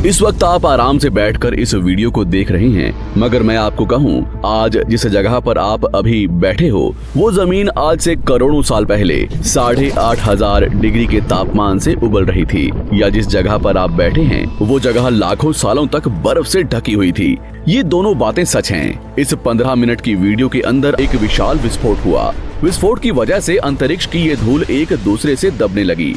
इस वक्त आप आराम से बैठकर इस वीडियो को देख रहे हैं, मगर मैं आपको कहूं, आज जिस जगह पर आप अभी बैठे हो वो जमीन आज से करोड़ों साल पहले 8,500 डिग्री के तापमान से उबल रही थी, या जिस जगह पर आप बैठे हैं वो जगह लाखों सालों तक बर्फ से ढकी हुई थी। ये दोनों बातें सच हैं। इस 15 मिनट की वीडियो के अंदर एक विशाल विस्फोट हुआ। विस्फोट की वजह से अंतरिक्ष की ये धूल एक दूसरे से दबने लगी।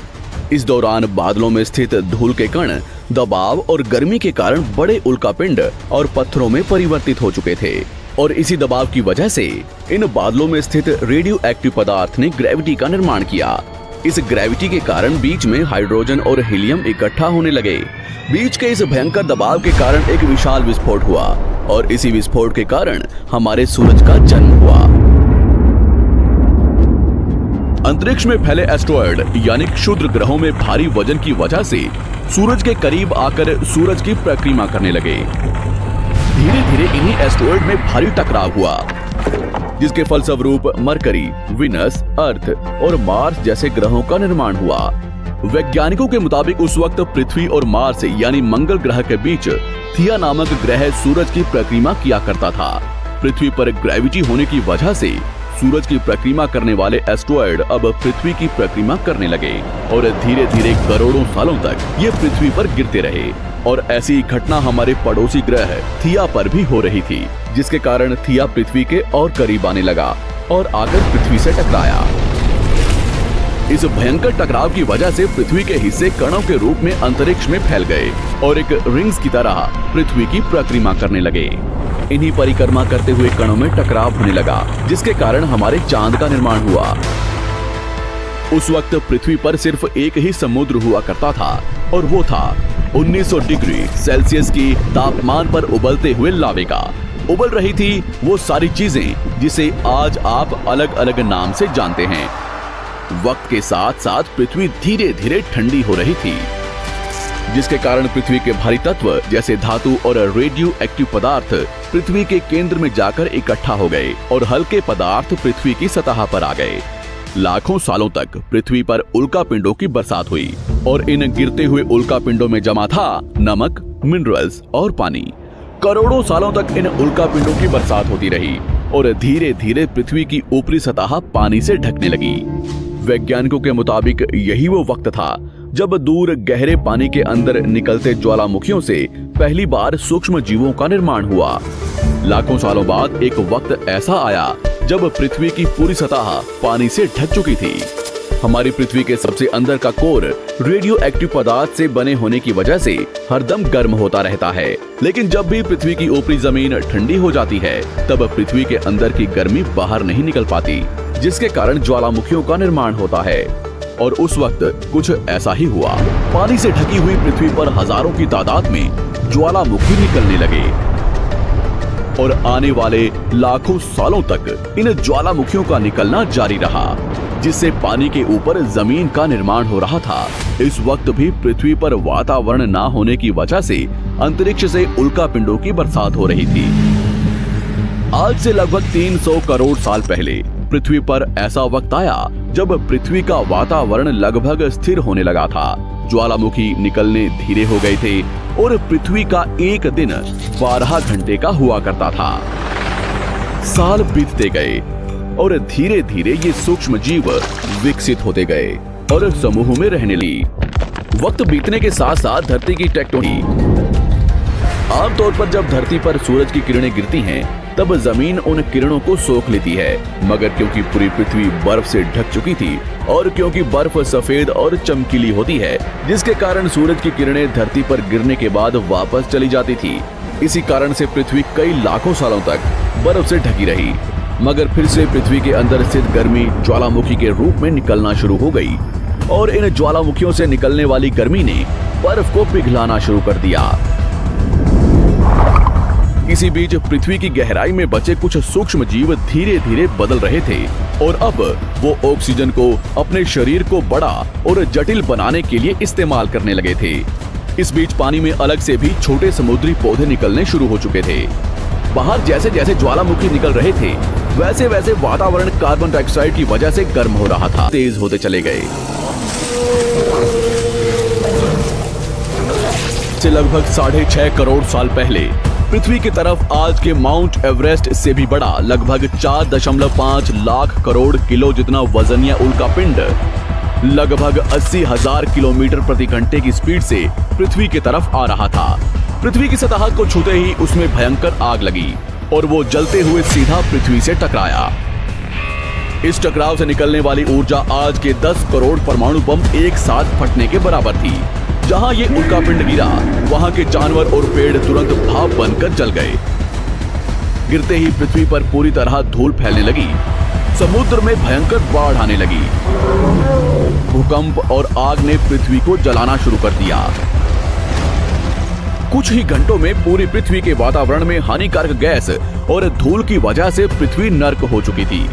इस दौरान बादलों में स्थित धूल के कण दबाव और गर्मी के कारण बड़े उल्कापिंड और पत्थरों में परिवर्तित हो चुके थे, और इसी दबाव की वजह से इन बादलों में स्थित रेडियो एक्टिव पदार्थ ने ग्रेविटी का निर्माण किया। इस ग्रेविटी के कारण बीच में हाइड्रोजन और हीलियम इकट्ठा होने लगे। बीच के इस भयंकर दबाव के कारण एक विशाल विस्फोट हुआ, और इसी विस्फोट के कारण हमारे सूरज का जन्म हुआ। अंतरिक्ष में फैले एस्ट्रॉयड यानी क्षुद्र ग्रहों में भारी वजन की वजह से सूरज के करीब आकर सूरज की परिक्रमा करने लगे। धीरे धीरे इन्हीं एस्ट्रॉयड में भारी टकराव हुआ, जिसके फलस्वरूप मरकरी, विनस, अर्थ और मार्स जैसे ग्रहों का निर्माण हुआ। वैज्ञानिकों के मुताबिक उस वक्त पृथ्वी और मार्स यानी मंगल ग्रह के बीच थिया नामक ग्रह सूरज की परिक्रमा किया करता था। पृथ्वी पर ग्रेविटी होने की वजह से सूरज की परिक्रमा करने वाले एस्ट्रॉयड अब पृथ्वी की परिक्रमा करने लगे, और धीरे धीरे करोड़ों सालों तक ये पृथ्वी पर गिरते रहे। और ऐसी घटना हमारे पड़ोसी ग्रह थिया पर भी हो रही थी, जिसके कारण थिया पृथ्वी के और करीब आने लगा और आकर पृथ्वी से टकराया। इस भयंकर टकराव की वजह से पृथ्वी के हिस्से कणों के रूप में अंतरिक्ष में फैल गए और एक रिंग्स की तरह पृथ्वी की परिक्रमा करने लगे। इन्हीं परिक्रमा करते हुए कणों में टकराव होने लगा, जिसके कारण हमारे चांद का निर्माण हुआ। उस वक्त पृथ्वी पर सिर्फ एक ही समुद्र हुआ करता था, और वो था 1900 डिग्री सेल्सियस की तापमान पर उबलते हुए लावे का। उबल रही थी वो सारी चीजें जिसे आज आप अलग अलग नाम से जानते हैं। वक्त के साथ साथ पृथ्वी धीरे धीरे ठंडी हो रही थी, जिसके कारण पृथ्वी के भारी तत्व जैसे धातु और रेडियो एक्टिव पदार्थ पृथ्वी के केंद्र में जाकर इकट्ठा हो गए, और हल्के पदार्थ पृथ्वी की सतह पर आ गए। लाखों सालों तक पृथ्वी पर उल्कापिंडों की बरसात हुई, और इन गिरते हुए उल्कापिंडों में जमा था नमक, मिनरल्स और पानी। करोड़ों सालों तक इन उल्कापिंडों की बरसात होती रही, और धीरे धीरे पृथ्वी की ऊपरी सतह पानी से ढकने लगी। वैज्ञानिकों के मुताबिक यही वो वक्त था जब दूर गहरे पानी के अंदर निकलते ज्वालामुखियों से पहली बार सूक्ष्म जीवों का निर्माण हुआ। लाखों सालों बाद एक वक्त ऐसा आया जब पृथ्वी की पूरी सतह पानी से ढक चुकी थी। हमारी पृथ्वी के सबसे अंदर का कोर रेडियो एक्टिव पदार्थ से बने होने की वजह से हरदम गर्म होता रहता है, लेकिन जब भी पृथ्वी की ऊपरी जमीन ठंडी हो जाती है तब पृथ्वी के अंदर की गर्मी बाहर नहीं निकल पाती, जिसके कारण ज्वालामुखियों का निर्माण होता है। और उस वक्त कुछ ऐसा ही हुआ। पानी से ढकी हुई पृथ्वी पर हजारों की तादाद में ज्वालामुखी निकलने लगे, और आने वाले लाखों सालों तक इन ज्वालामुखियों का निकलना जारी रहा, जिससे पानी के ऊपर जमीन का निर्माण हो रहा था। इस वक्त भी पृथ्वी पर वातावरण ना होने की वजह से अंतरिक्ष से उल्कापिंडों की बरसात हो रही थी। आज से लगभग 300 करोड़ साल पहले पृथ्वी पर ऐसा वक्त आया जब पृथ्वी का वातावरण लगभग स्थिर होने लगा था। ज्वालामुखी निकलने धीरे हो गए थे, और पृथ्वी का एक दिन 12 घंटे का हुआ करता था। साल बीतते गए, और धीरे धीरे ये सूक्ष्म जीव विकसित होते गए और समूह में रहने लगी। वक्त बीतने के साथ साथ धरती की टेक्टोनिक। आमतौर पर जब धरती पर सूरज की किरणें गिरती हैं, तब जमीन उन किरणों को सोख लेती है, मगर क्योंकि पूरी पृथ्वी बर्फ से ढक चुकी थी, और क्योंकि बर्फ सफेद और चमकीली होती है, जिसके कारण सूरज की किरणें धरती पर गिरने के बाद वापस चली जाती थी। इसी कारण से पृथ्वी कई लाखों सालों तक बर्फ से ढकी रही, मगर फिर से पृथ्वी के अंदर स्थित गर्मी ज्वालामुखी के रूप में निकलना शुरू हो गई, और इन ज्वालामुखियों से निकलने वाली गर्मी ने बर्फ को पिघलाना शुरू कर दिया। इसी बीच पृथ्वी की गहराई में बचे कुछ सूक्ष्म जीव धीरे धीरे बदल रहे थे, और अब वो ऑक्सीजन को अपने शरीर को बड़ा और जटिल बनाने के लिए इस्तेमाल करने लगे थे। इस बीच पानी में अलग से भी छोटे समुद्री पौधे निकलने शुरू हो चुके थे। बाहर जैसे जैसे ज्वालामुखी निकल रहे थे, वैसे वैसे वातावरण कार्बन डाइऑक्साइड की वजह से गर्म हो रहा था, तेज होते चले गए। से लगभग 6.5 करोड़ साल पहले पृथ्वी की तरफ आज के माउंट एवरेस्ट से भी बड़ा लगभग 4.5 लाख करोड़ किलो जितना वजनिया उल्कापिंड लगभग 80,000 किलोमीटर प्रति घंटे की स्पीड से पृथ्वी की तरफ आ रहा था। पृथ्वी की सतह को छूते ही उसमें भयंकर आग लगी और वो जलते हुए सीधा पृथ्वी से टकराया। इस टकराव से निकलने वाली ऊर्जा आज के 10 करोड़ परमाणु बम एक साथ फटने के बराबर थी। जहां ये उल्कापिंड गिरा, वहां के जानवर और पेड़ तुरंत भाप बनकर जल गए। गिरते ही पृथ्वी पर पूरी तरह धूल फैलने लगी। समुद्र में भयंकर बाढ़ आने लगी। भूकंप और आग ने पृथ्वी को जलाना शुरू कर दिया। कुछ ही घंटों में पूरी पृथ्वी के वातावरण में हानिकारक गैस और धूल की वजह से पृथ्वी नर्क हो चुकी थी।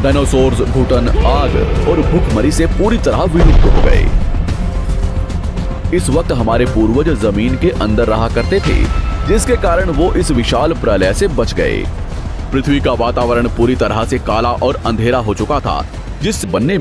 डायनासोर्स, घुटन, आग और भूखमरी से पूरी तरह विलुप्त हो गए। इस वक्त हमारे पूर्वज जमीन के अंदर रहा करते थे, जिसके कारण वो इस विशाल प्रलय से बच गए। पृथ्वी का वातावरण पूरी तरह से काला और अंधेरा हो चुका था, जिस बनने